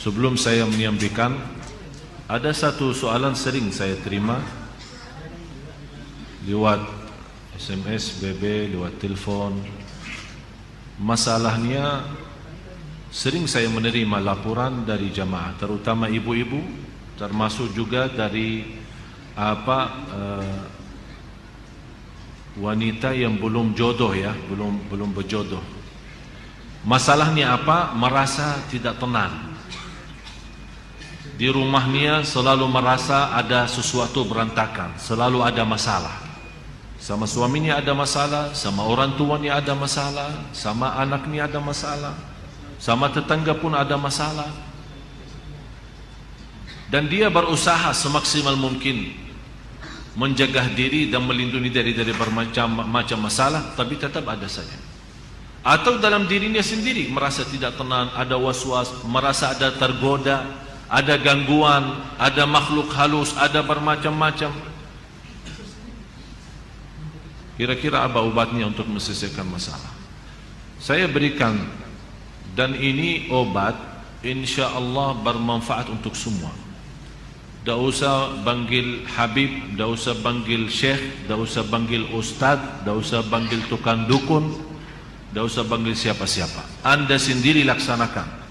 Sebelum saya menyampaikan, ada satu soalan sering saya terima lewat SMS, BB, lewat telefon. Masalahnya, sering saya menerima laporan dari jamaah, terutama ibu-ibu, termasuk juga dari wanita yang belum jodoh ya, belum berjodoh. Masalahnya apa? Merasa tidak tenang. Di rumahnya selalu merasa ada sesuatu berantakan, selalu ada masalah. Sama suaminya ada masalah, sama orang tuanya ada masalah, sama anaknya ada masalah, sama tetangga pun ada masalah. Dan dia berusaha semaksimal mungkin menjaga diri dan melindungi dari bermacam masalah, tapi tetap ada saja. Atau dalam dirinya sendiri merasa tidak tenang, ada was-was, merasa ada tergoda, ada gangguan, ada makhluk halus, ada bermacam-macam. Kira-kira apa obatnya untuk menyelesaikan masalah? Saya berikan, dan ini obat insya Allah bermanfaat untuk semua. Tak usah panggil Habib, tak usah panggil Syekh, tak usah panggil Ustaz, tak usah panggil tukang dukun, tak usah panggil siapa-siapa. Anda sendiri laksanakan.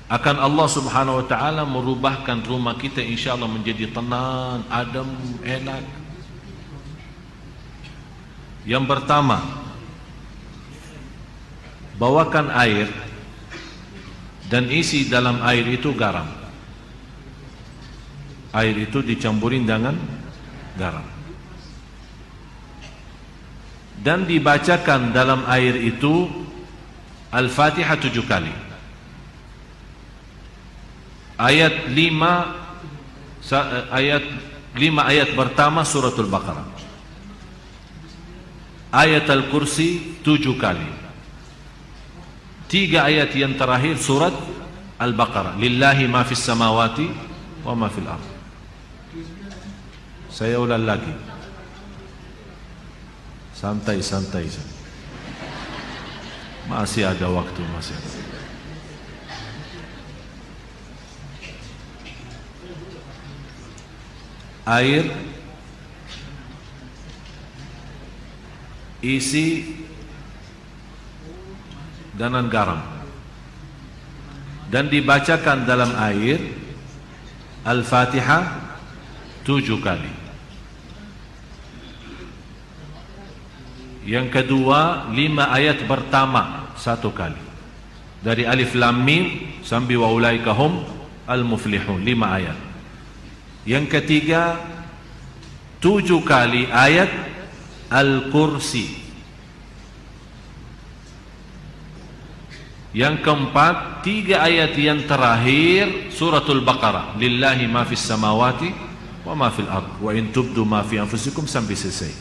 Akan Allah subhanahu wa ta'ala merubahkan rumah kita insya Allah menjadi tenang, adem, enak. Yang pertama, bawakan air dan isi dalam air itu garam. Air itu dicampurin dengan garam. Dan dibacakan dalam air itu Al-Fatihah 7 kali. Ayat 5 ayat pertama suratul Baqarah. Ayat Al-Kursi 7 kali. 3 ayat yang terakhir surat Al-Baqarah. Lillahi ma fis samawati wa ma fil ardh. Saya ulang lagi. Santai-santai. Masih ada waktu, masih ada. Air isi dengan garam dan dibacakan dalam air Al-Fatihah 7 kali. Yang kedua, 5 ayat pertama 1 kali. Dari Alif Lam Mim sampai wa ulaika hum al-muflihun, 5 ayat. Yang ketiga, 7 kali ayat Al-Kursi. Yang keempat, 3 ayat yang terakhir suratul Baqarah. Lillahi ma fis samawati wa ma fil ardh wa in tubdu ma fi anfusikum sampai selesai.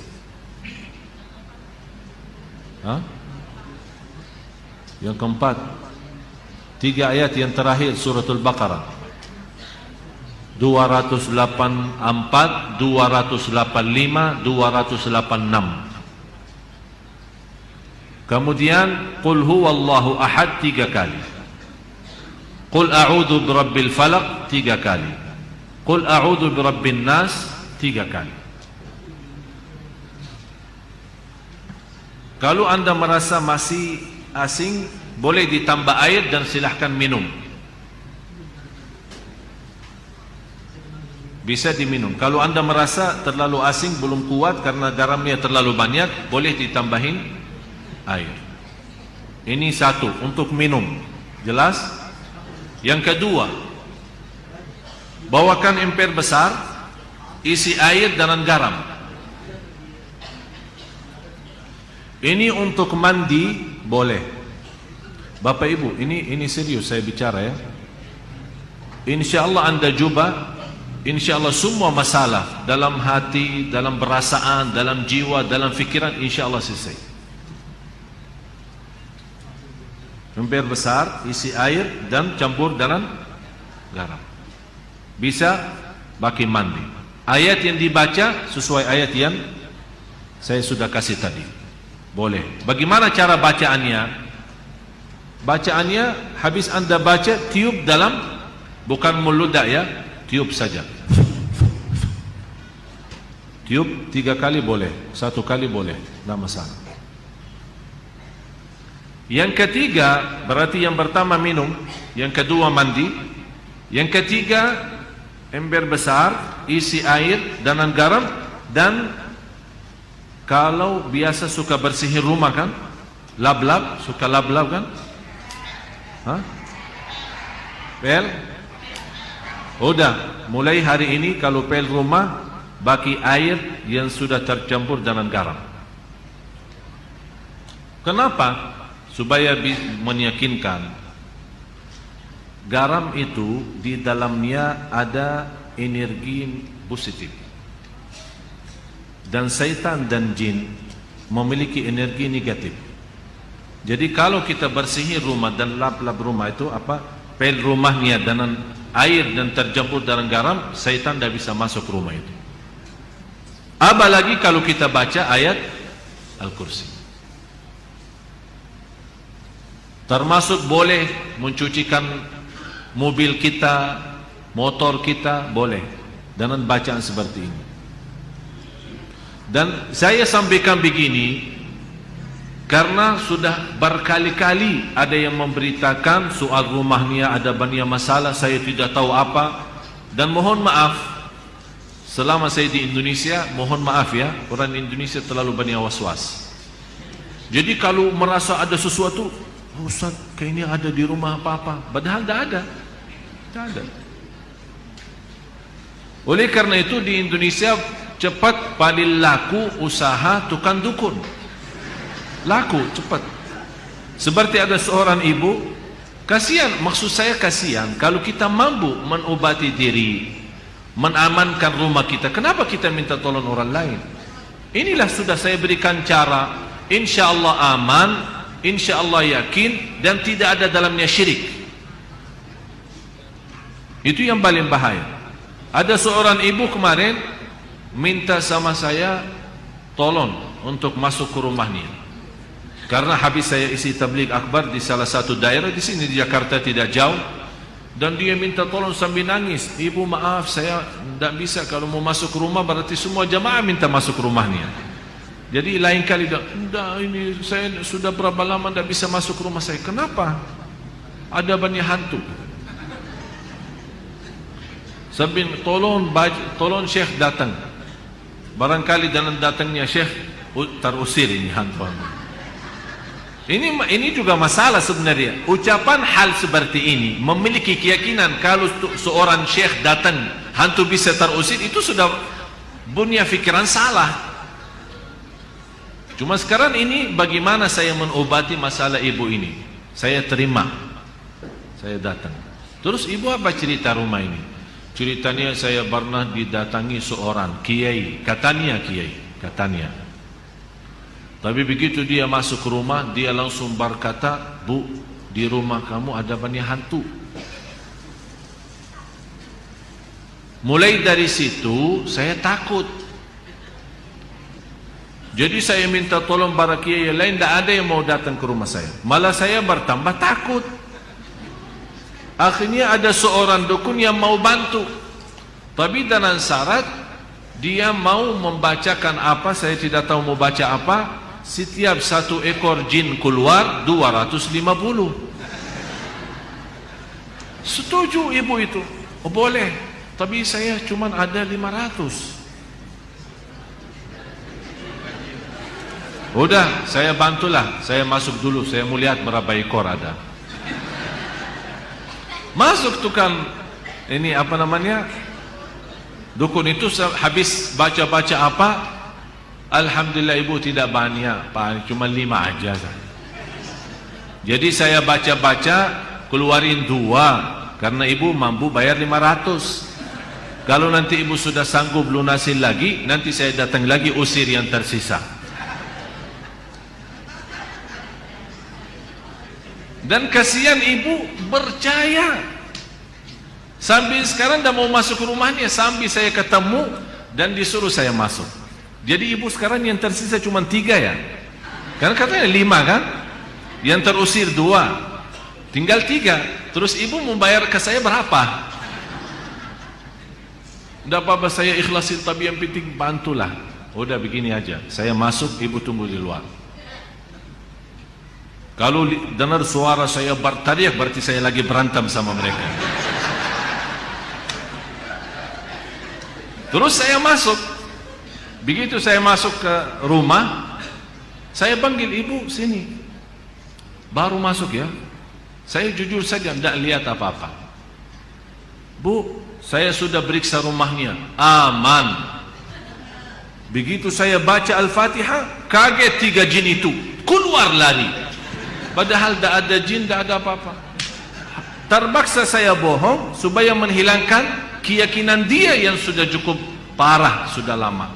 Yang keempat, 3 ayat yang terakhir suratul Baqarah. 284, 285, 286. Kemudian Qul huwallahu ahad 3 kali. Qul a'udzu birabbil falaq 3 kali. Qul a'udzu birabbin nas 3 kali. Kalau Anda merasa masih asing, boleh ditambah air dan silahkan minum. Bisa diminum. Kalau Anda merasa terlalu asing, belum kuat karena garamnya terlalu banyak, boleh ditambahin air. Ini satu, untuk minum. Jelas? Yang kedua, bawakan emper besar, isi air dengan garam. Ini untuk mandi, boleh. Bapak Ibu, ini serius saya bicara ya. Insya Allah Anda coba. InsyaAllah semua masalah dalam hati, dalam perasaan, dalam jiwa, dalam fikiran, insyaAllah selesai. Emper besar, isi air dan campur dengan garam. Bisa pakai mandi. Ayat yang dibaca sesuai ayat yang saya sudah kasih tadi. Boleh. Bagaimana cara bacaannya? Bacaannya habis Anda baca, tiup dalam bukan meludak ya, tiup saja. Tiup 3 kali boleh, 1 kali boleh, tidak masalah. Yang ketiga, berarti yang pertama minum, yang kedua mandi, yang ketiga ember besar isi air dan garam, dan kalau biasa suka bersihin rumah kan, lap-lap, suka lap-lap kan? Hah? Pel? Udah, mulai hari ini kalau pel rumah, baki air yang sudah tercampur dengan garam. Kenapa? Supaya meyakinkan garam itu di dalamnya ada energi positif, dan syaitan dan jin memiliki energi negatif. Jadi kalau kita bersihin rumah dan lap-lap rumah itu pel rumahnya dengan air dan tercampur dengan garam, syaitan tidak bisa masuk rumah itu. Apalagi kalau kita baca ayat Al-Kursi. Termasuk boleh mencucikan mobil kita, motor kita, boleh dengan bacaan seperti ini. Dan saya sampaikan begini karena sudah berkali-kali ada yang memberitakan soal rumahnya ada banyak masalah, saya tidak tahu apa. Dan mohon maaf, selama saya di Indonesia, mohon maaf ya, orang Indonesia terlalu banyak was-was. Jadi kalau merasa ada sesuatu, Ustaz, kayaknya ada di rumah apa-apa, padahal tidak ada. Tidak ada. Oleh karena itu di Indonesia cepat paling laku usaha tukang dukun. Laku cepat. Seperti ada seorang ibu, kasihan, maksud saya kasihan kalau kita mampu mengobati diri, mengamankan rumah kita, kenapa kita minta tolong orang lain? Inilah sudah saya berikan cara, insya Allah aman, insya Allah yakin, dan tidak ada dalamnya syirik. Itu yang paling bahaya. Ada seorang ibu kemarin minta sama saya tolong untuk masuk ke rumahnya, karena habis saya isi tabligh akbar di salah satu daerah di sini di Jakarta tidak jauh, dan dia minta tolong sambil nangis, ibu maaf saya tidak bisa, kalau mau masuk ke rumah berarti semua jamaah minta masuk ke rumahnya. Jadi lain kali dah ini saya sudah berapa lama tidak bisa masuk ke rumah saya. Kenapa? Ada banyak hantu. Sambil tolong Syekh datang. Barangkali dalam datangnya Syekh terusir ini hantu. Ini juga masalah sebenarnya. Ucapan hal seperti ini memiliki keyakinan kalau seorang Syekh datang hantu bisa terusir, itu sudah punya fikiran salah. Cuma sekarang ini bagaimana saya mengobati masalah ibu ini? Saya terima, saya datang. Terus ibu apa cerita rumah ini? Ceritanya saya pernah didatangi seorang kiai, katanya kiai, katanya. Tapi begitu dia masuk ke rumah, dia langsung berkata, Bu, di rumah kamu ada banyak hantu. Mulai dari situ saya takut. Jadi saya minta tolong para kiai lain, tidak ada yang mau datang ke rumah saya. Malah saya bertambah takut. Akhirnya ada seorang dukun yang mau bantu, tapi dengan syarat dia mau membacakan apa, saya tidak tahu mau baca apa. Setiap 1 ekor jin keluar 250. Setuju ibu itu? Oh, boleh, tapi saya cuma ada 500. Udah, saya bantulah, saya masuk dulu, saya mau lihat berapa ekor ada. Masuk tukang ini apa namanya, dukun itu, habis baca-baca apa, alhamdulillah ibu tidak banyak, Pak, cuma 5 aja. Jadi saya baca-baca, keluarin 2, karena ibu mampu bayar 500. Kalau nanti ibu sudah sanggup lunasin lagi, nanti saya datang lagi usir yang tersisa. Dan kasihan ibu percaya. Sambil sekarang dah mau masuk ke rumahnya, sambil saya ketemu dan disuruh saya masuk. Jadi ibu sekarang yang tersisa cuma 3 ya. Karena katanya 5 kan, yang terusir 2, tinggal 3. Terus ibu membayar ke saya berapa? Tidak apa-apa, saya ikhlasin, tapi yang penting bantulah. Udah begini aja, saya masuk, ibu tunggu di luar. Kalau dengar suara saya berteriak, berarti saya lagi berantem sama mereka. Terus saya masuk. Begitu saya masuk ke rumah, saya panggil ibu, sini. Baru masuk ya. Saya jujur saja tidak lihat apa-apa. Bu, saya sudah periksa rumahnya, aman. Begitu saya baca Al-Fatihah, kaget 3 jin itu keluar lari. Padahal tidak ada jin, tidak ada apa-apa. Terpaksa saya bohong supaya menghilangkan keyakinan dia yang sudah cukup parah, sudah lama.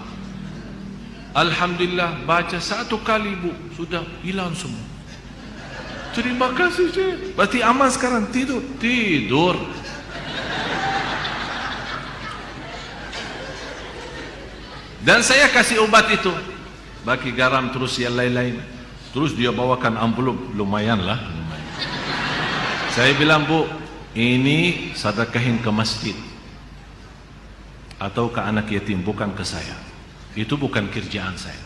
Alhamdulillah, baca 1 kali bu, sudah hilang semua. Terima kasih Syekh. Berarti aman sekarang, tidur. Dan saya kasih obat itu, bagi garam terus yang lain-lain. Terus dia bawakan amplop, lumayan lah. Saya bilang, bu, ini sedekahin ke masjid atau ke anak yatim, bukan ke saya. Itu bukan kerjaan saya.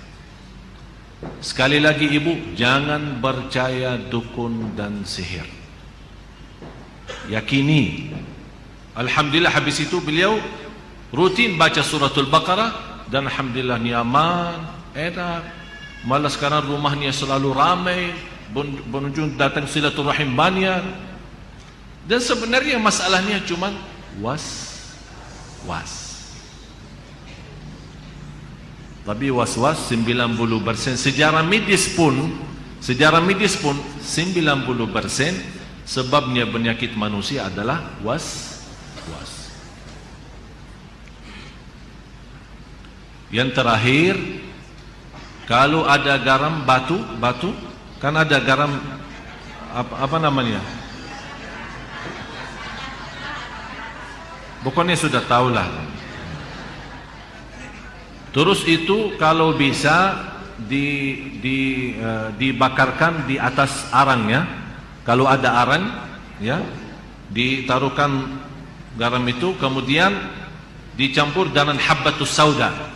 Sekali lagi ibu, jangan percaya dukun dan sihir. Yakini. Alhamdulillah, habis itu beliau rutin baca suratul Baqarah. Dan alhamdulillah nyaman, enak. Malah sekarang rumahnya selalu ramai, pengunjung datang silaturahim banyak. Dan sebenarnya masalahnya cuma was-was. Tapi was-was 90%. Sejarah medis pun 90% sebabnya penyakit manusia adalah was-was. Yang terakhir, kalau ada garam batu, kan ada garam apa namanya? Pokoknya sudah tahulah. Terus itu kalau bisa dibakarkan di atas arangnya. Kalau ada arang, ya, ditaruhkan garam itu, kemudian dicampur dengan habbatus sauda.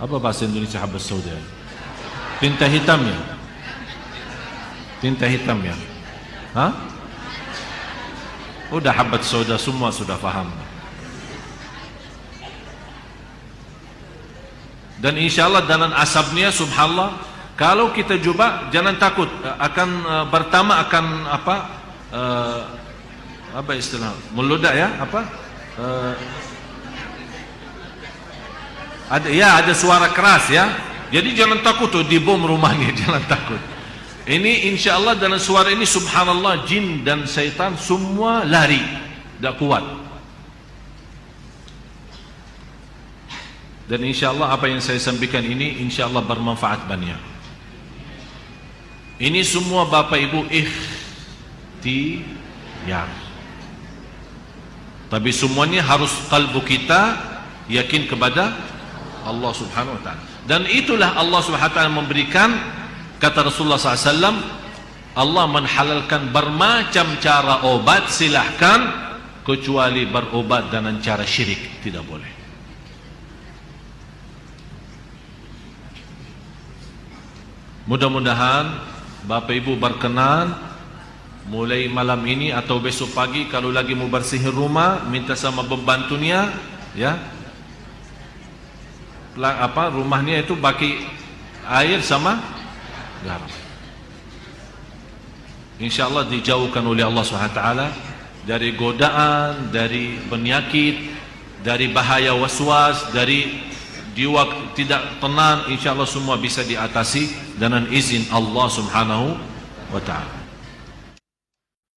Apa bahasa Indonesia habbat sauda? Tinta hitam ya? Tinta hitam ya? Hah? Udah habbat sauda, semua sudah faham. Dan insyaAllah dengan asapnya, subhanallah, kalau kita coba, jangan takut. Pertama akan apa istilah? Meludak ya? Ada suara keras ya. Jadi jangan takut tuh dibom rumahnya, jangan takut. Ini insyaallah dengan suara ini subhanallah, jin dan syaitan semua lari, tidak kuat. Dan insyaallah apa yang saya sampaikan ini insyaallah bermanfaat banyak. Ini semua Bapak Ibu ikhtiar. Tapi semuanya harus kalbu kita yakin kepada Allah subhanahu wa ta'ala. Dan itulah Allah subhanahu wa ta'ala memberikan, kata Rasulullah SAW, Allah menhalalkan bermacam cara obat, silahkan, kecuali berobat dengan cara syirik, tidak boleh. Mudah-mudahan Bapak Ibu berkenan mulai malam ini atau besok pagi, kalau lagi mau bersihin rumah, minta sama pembantunya, ya, rumahnya itu bagi air sama garam. InsyaAllah dijauhkan oleh Allah SWT dari godaan, dari penyakit, dari bahaya waswas, dari jiwa tidak tenang. InsyaAllah semua bisa diatasi dengan izin Allah Subhanahu wa ta'ala.